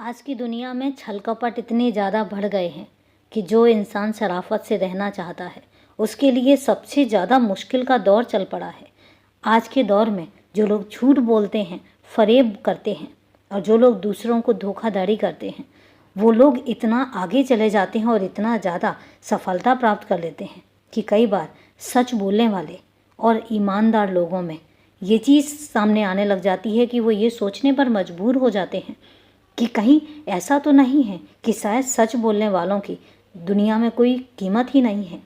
आज की दुनिया में छल कपट इतने ज़्यादा बढ़ गए हैं कि जो इंसान शराफत से रहना चाहता है उसके लिए सबसे ज़्यादा मुश्किल का दौर चल पड़ा है। आज के दौर में जो लोग झूठ बोलते हैं, फरेब करते हैं और जो लोग दूसरों को धोखाधड़ी करते हैं, वो लोग इतना आगे चले जाते हैं और इतना ज़्यादा सफलता प्राप्त कर लेते हैं कि कई बार सच बोलने वाले और ईमानदार लोगों में ये चीज़ सामने आने लग जाती है कि वो ये सोचने पर मजबूर हो जाते हैं कि कहीं ऐसा तो नहीं है कि शायद सच बोलने वालों की दुनिया में कोई कीमत ही नहीं है।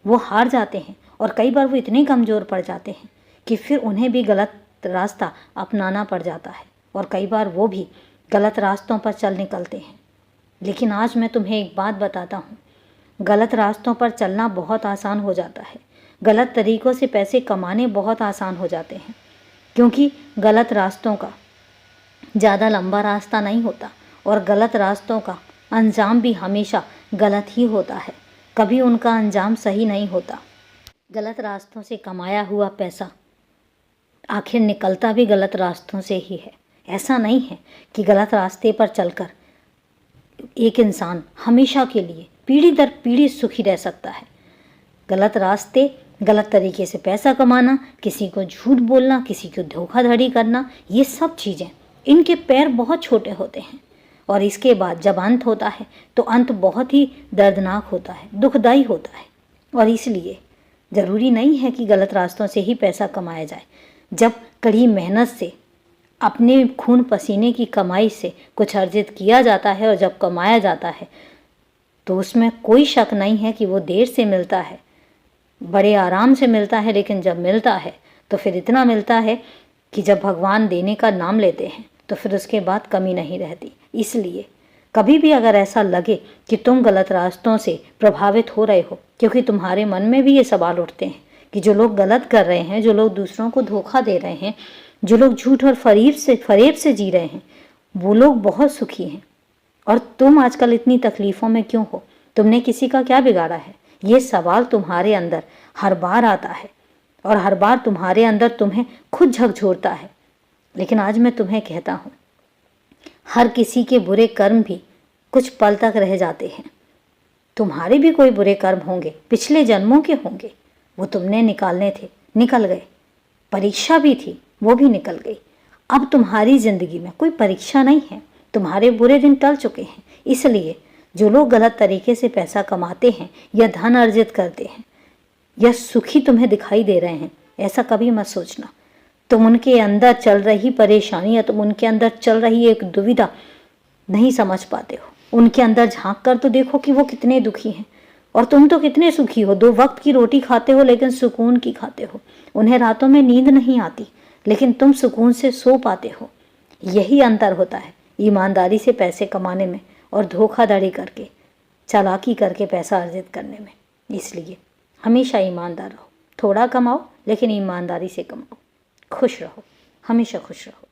वो हार जाते हैं और कई बार वो इतने कमज़ोर पड़ जाते हैं कि फिर उन्हें भी गलत रास्ता अपनाना पड़ जाता है और कई बार वो भी गलत रास्तों पर चल निकलते हैं। लेकिन आज मैं तुम्हें एक बात बताता हूँ, गलत रास्तों पर चलना बहुत आसान हो जाता है। गलत तरीक़ों से पैसे कमाने बहुत आसान हो जाते हैं, क्योंकि गलत रास्तों का ज़्यादा लंबा रास्ता नहीं होता और गलत रास्तों का अंजाम भी हमेशा गलत ही होता है, कभी उनका अंजाम सही नहीं होता। गलत रास्तों से कमाया हुआ पैसा आखिर निकलता भी गलत रास्तों से ही है। ऐसा नहीं है कि गलत रास्ते पर चलकर एक इंसान हमेशा के लिए पीढ़ी दर पीढ़ी सुखी रह सकता है। गलत रास्ते, गलत तरीके से पैसा कमाना, किसी को झूठ बोलना, किसी को धोखाधड़ी करना, ये सब चीज़ें, इनके पैर बहुत छोटे होते हैं और इसके बाद जब अंत होता है तो अंत बहुत ही दर्दनाक होता है, दुखदाई होता है। और इसलिए ज़रूरी नहीं है कि गलत रास्तों से ही पैसा कमाया जाए। जब कड़ी मेहनत से अपने खून पसीने की कमाई से कुछ अर्जित किया जाता है और जब कमाया जाता है तो उसमें कोई शक नहीं है कि वो देर से मिलता है, बड़े आराम से मिलता है, लेकिन जब मिलता है तो फिर इतना मिलता है कि जब भगवान देने का नाम लेते हैं तो फिर उसके बाद कमी नहीं रहती। इसलिए कभी भी अगर ऐसा लगे कि तुम गलत रास्तों से प्रभावित हो रहे हो, क्योंकि तुम्हारे मन में भी ये सवाल उठते हैं कि जो लोग गलत कर रहे हैं, जो लोग दूसरों को धोखा दे रहे हैं, जो लोग झूठ और फरेब से जी रहे हैं, वो लोग बहुत सुखी हैं और तुम आजकल इतनी तकलीफ़ों में क्यों हो? तुमने किसी का क्या बिगाड़ा है? ये सवाल तुम्हारे अंदर हर बार आता है और हर बार तुम्हारे अंदर तुम्हें खुद झकझोरता है। लेकिन आज मैं तुम्हें कहता हूँ, हर किसी के बुरे कर्म भी कुछ पल तक रह जाते हैं। तुम्हारे भी कोई बुरे कर्म होंगे, पिछले जन्मों के होंगे, वो तुमने निकालने थे, निकल गए। परीक्षा भी थी, वो भी निकल गई। अब तुम्हारी ज़िंदगी में कोई परीक्षा नहीं है, तुम्हारे बुरे दिन टल चुके हैं। इसलिए जो लोग गलत तरीके से पैसा कमाते हैं या धन अर्जित करते हैं या सुखी तुम्हें दिखाई दे रहे हैं, ऐसा कभी मत सोचना। तुम उनके अंदर चल रही परेशानी या तुम उनके अंदर चल रही एक दुविधा नहीं समझ पाते हो। उनके अंदर झांक कर तो देखो कि वो कितने दुखी हैं और तुम तो कितने सुखी हो। 2 वक्त की रोटी खाते हो लेकिन सुकून की खाते हो। उन्हें रातों में नींद नहीं आती लेकिन तुम सुकून से सो पाते हो। यही अंतर होता है ईमानदारी से पैसे कमाने में और धोखाधड़ी करके, चालाकी करके पैसा अर्जित करने में। इसलिए हमेशा ईमानदार रहो, थोड़ा कमाओ लेकिन ईमानदारी से कमाओ। खुश रहो, हमेशा खुश रहो।